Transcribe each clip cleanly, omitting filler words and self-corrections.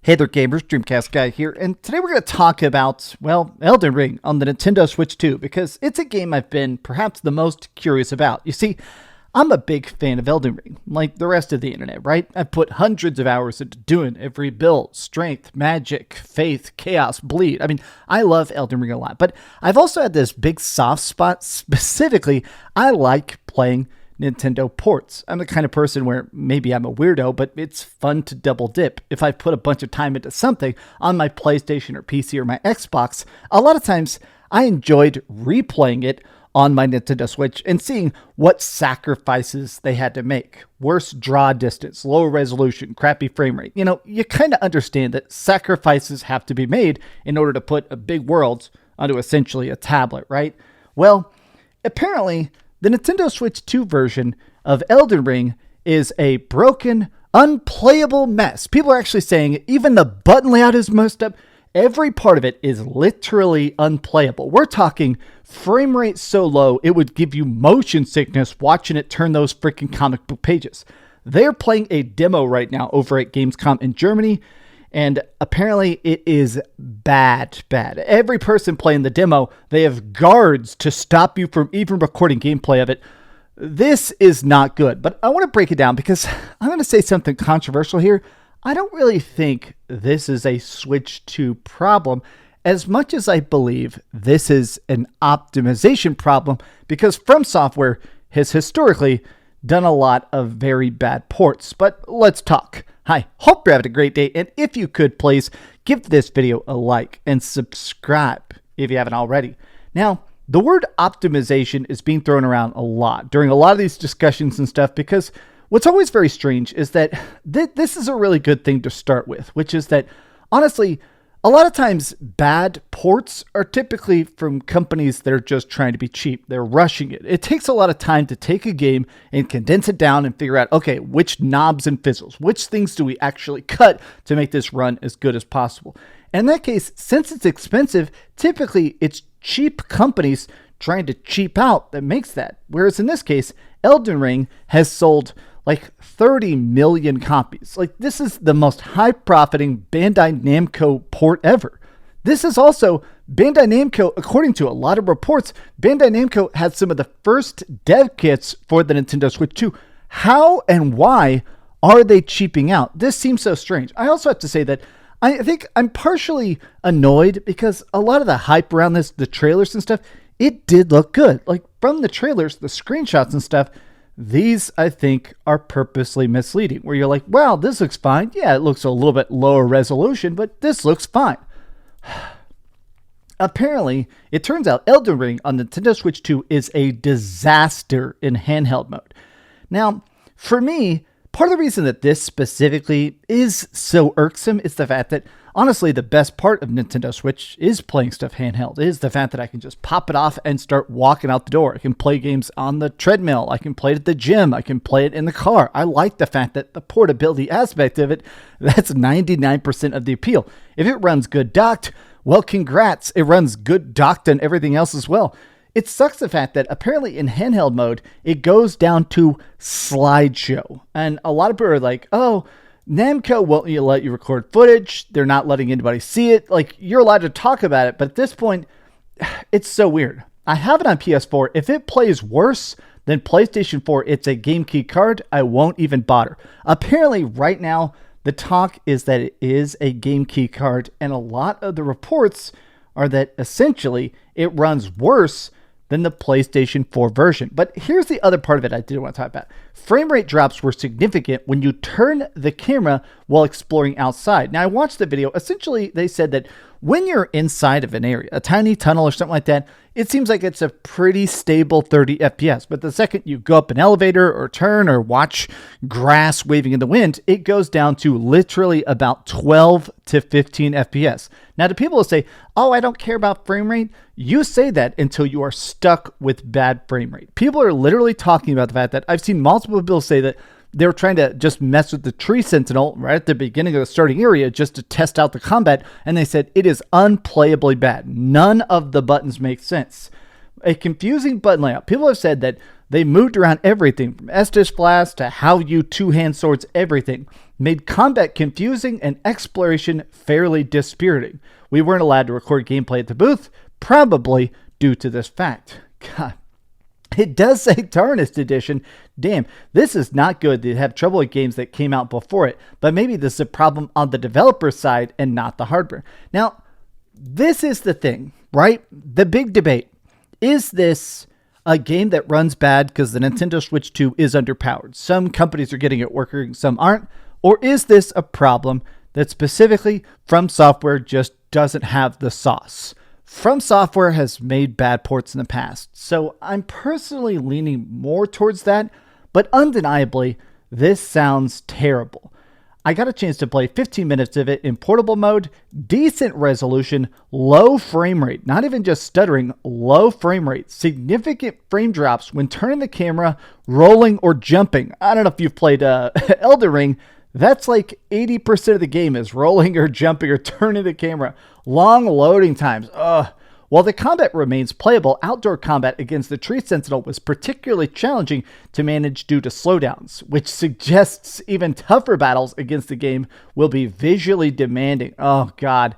Hey there gamers, DreamcastGuy here, and today we're going to talk about, well, Elden Ring on the Nintendo Switch 2, because it's a game I've been perhaps the most curious about. You see, I'm a big fan of Elden Ring, like the rest of the internet, right? I've put hundreds of hours into doing every build, strength, magic, faith, chaos, bleed. I mean, I love Elden Ring a lot, but I've also had this big soft spot. Specifically, I like playing Nintendo ports. I'm the kind of person where maybe I'm a weirdo, but it's fun to double dip. If I put a bunch of time into something on my PlayStation or PC or my Xbox, a lot of times I enjoyed replaying it on my Nintendo Switch and seeing what sacrifices they had to make. Worse draw distance, lower resolution, crappy frame rate. You know, you kind of understand that sacrifices have to be made in order to put a big world onto essentially a tablet, right? Well, apparently the Nintendo Switch 2 version of Elden Ring is a broken, unplayable mess. People are actually saying even the button layout is messed up. Every part of it is literally unplayable. We're talking frame rate so low, it would give you motion sickness watching it turn those freaking comic book pages. They're playing a demo right now over at Gamescom in Germany, and apparently it is bad. Every person playing the demo, they have guards to stop you from even recording gameplay of it. This is not good, but I want to break it down because I'm going to say something controversial here. I don't really think this is a Switch 2 problem as much as I believe this is an optimization problem, because From Software has historically done a lot of very bad ports. But let's talk. Hi, hope you're having a great day, and if you could, please give this video a like and subscribe if you haven't already. Now, the word optimization is being thrown around a lot during a lot of these discussions and stuff, because what's always very strange is that this is a really good thing to start with, which is that, honestly, a lot of times bad ports are typically from companies that are just trying to be cheap. They're rushing it. It takes a lot of time to take a game and condense it down and figure out, okay, which knobs and fizzles, which things do we actually cut to make this run as good as possible. And in that case, since it's expensive, typically it's cheap companies trying to cheap out that makes that. Whereas in this case, Elden Ring has sold like 30 million copies. Like, this is the most high-profiting Bandai Namco port ever. This is also Bandai Namco, according to a lot of reports, Bandai Namco had some of the first dev kits for the Nintendo Switch 2. How and why are they cheaping out? This seems so strange. I also have to say that I think I'm partially annoyed because a lot of the hype around this, the trailers and stuff, it did look good. Like, from the trailers, the screenshots and stuff, these, I think, are purposely misleading, where you're like, wow, this looks fine. Yeah, it looks a little bit lower resolution, but this looks fine. Apparently, it turns out Elden Ring on Nintendo Switch 2 is a disaster in handheld mode. Now, for me, part of the reason that this specifically is so irksome is the fact that, honestly, the best part of Nintendo Switch is playing stuff handheld. It is the fact that I can just pop it off and start walking out the door. I can play games on the treadmill. I can play it at the gym. I can play it in the car. I like the fact that the portability aspect of it, that's 99% of the appeal. If it runs good docked, well, congrats. It runs good docked and everything else as well. It sucks the fact that apparently in handheld mode, it goes down to slideshow. And a lot of people are like, oh, Namco won't let you record footage. They're not letting anybody see it. Like, you're allowed to talk about it, but at this point, it's so weird. I have it on PS4. If it plays worse than PlayStation 4, it's a game key card. I won't even bother. Apparently, right now, the talk is that it is a game key card, and a lot of the reports are that essentially it runs worse than the PlayStation 4 version. But here's the other part of it I did want to talk about. Frame rate drops were significant when you turn the camera while exploring outside. Now, I watched the video. Essentially, they said that when you're inside of an area, a tiny tunnel or something like that, it seems like it's a pretty stable 30 FPS. But the second you go up an elevator or turn or watch grass waving in the wind, it goes down to literally about 12 to 15 FPS. Now, to people who say, oh, I don't care about frame rate, you say that until you are stuck with bad frame rate. People are literally talking about the fact that I've seen multiple people say that they were trying to just mess with the tree sentinel right at the beginning of the starting area just to test out the combat, and they said it is unplayably bad. None of the buttons make sense. A confusing button layout. People have said that they moved around everything from Estus Blast to how you two-hand swords, everything. Made combat confusing and exploration fairly dispiriting. We weren't allowed to record gameplay at the booth, probably due to this fact. God. It does say Tarnished Edition. Damn, this is not good to have trouble with games that came out before it, but maybe this is a problem on the developer side and not the hardware. Now, this is the thing, right? The big debate. Is this a game that runs bad because the Nintendo Switch 2 is underpowered? Some companies are getting it working, some aren't. Or is this a problem that specifically From Software just doesn't have the sauce? From Software has made bad ports in the past, so I'm personally leaning more towards that, but undeniably, this sounds terrible. I got a chance to play 15 minutes of it in portable mode, decent resolution, low frame rate, not even just stuttering, low frame rate, significant frame drops when turning the camera, rolling, or jumping. I don't know if you've played Elden Ring. That's like 80% of the game is rolling or jumping or turning the camera. Long loading times. While the combat remains playable, outdoor combat against the Tree Sentinel was particularly challenging to manage due to slowdowns, which suggests even tougher battles against the game will be visually demanding. Oh, God.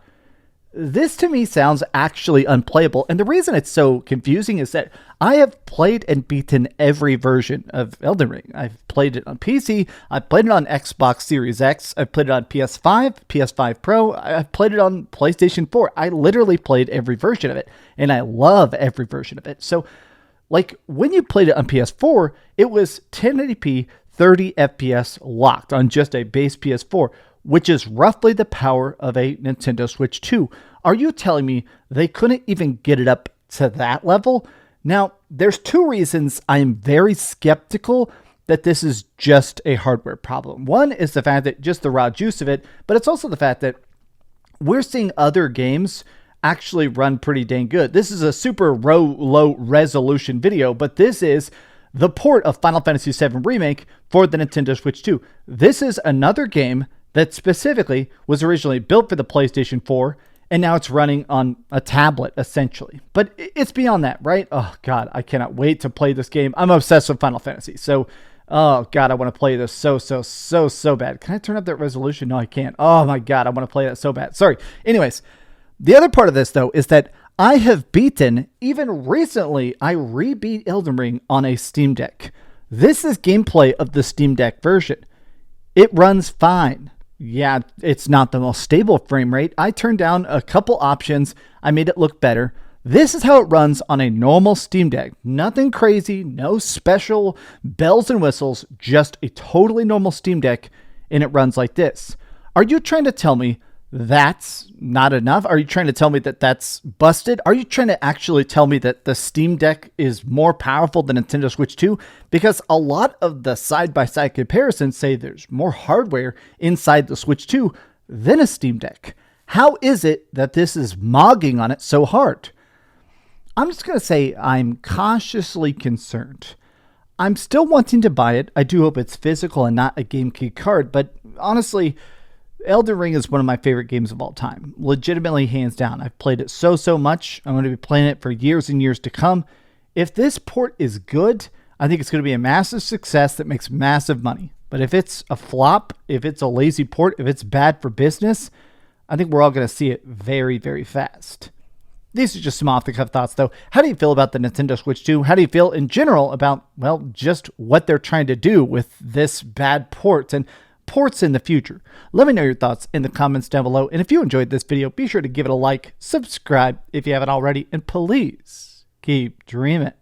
This to me sounds actually unplayable, and the reason it's so confusing is that I have played and beaten every version of Elden Ring. I've played it on PC, I've played it on Xbox Series X, I've played it on PS5, PS5 Pro, I've played it on PlayStation 4. I literally played every version of it, and I love every version of it. So, like, when you played it on PS4, it was 1080p, 30 FPS locked on just a base PS4, which is roughly the power of a Nintendo Switch 2. Are you telling me they couldn't even get it up to that level? Now, there's two reasons I am very skeptical that this is just a hardware problem. One is the fact that just the raw juice of it, but it's also the fact that we're seeing other games actually run pretty dang good. This is a super low resolution video, but this is the port of Final Fantasy VII Remake for the Nintendo Switch 2. This is another game that specifically was originally built for the PlayStation 4, and now it's running on a tablet, essentially. But it's beyond that, right? Oh, God, I cannot wait to play this game. I'm obsessed with Final Fantasy, so, oh, God, I want to play this so bad. Can I turn up that resolution? No, I can't. Oh, my God, I want to play that so bad. Sorry. Anyways, the other part of this, though, is that I have beaten, even recently, I re-beat Elden Ring on a Steam Deck. This is gameplay of the Steam Deck version. It runs fine. Yeah, it's not the most stable frame rate. I turned down a couple options. I made it look better. This is how it runs on a normal Steam Deck. Nothing crazy, no special bells and whistles, just a totally normal Steam Deck, and it runs like this. Are you trying to tell me that's not enough? Are you trying to tell me that that's busted? Are you trying to actually tell me that the Steam Deck is more powerful than Nintendo Switch 2? Because a lot of the side-by-side comparisons say there's more hardware inside the Switch 2 than a Steam Deck. How is it that this is mogging on it so hard? I'm just going to say I'm cautiously concerned. I'm still wanting to buy it. I do hope it's physical and not a GameCube card, but honestly, Elden Ring is one of my favorite games of all time. Legitimately, hands down. I've played it so much. I'm going to be playing it for years and years to come. If this port is good, I think it's going to be a massive success that makes massive money. But if it's a flop, if it's a lazy port, if it's bad for business, I think we're all going to see it very fast. These are just some off-the-cuff thoughts, though. How do you feel about the Nintendo Switch 2? How do you feel in general about, well, just what they're trying to do with this bad port and ports in the future? Let me know your thoughts in the comments down below. And if you enjoyed this video, be sure to give it a like, subscribe if you haven't already, and please keep dreaming.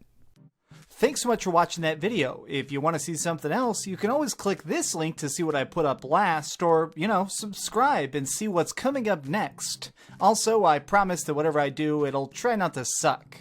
Thanks so much for watching that video. If you want to see something else, you can always click this link to see what I put up last, or, subscribe and see what's coming up next. Also, I promise that whatever I do, it'll try not to suck.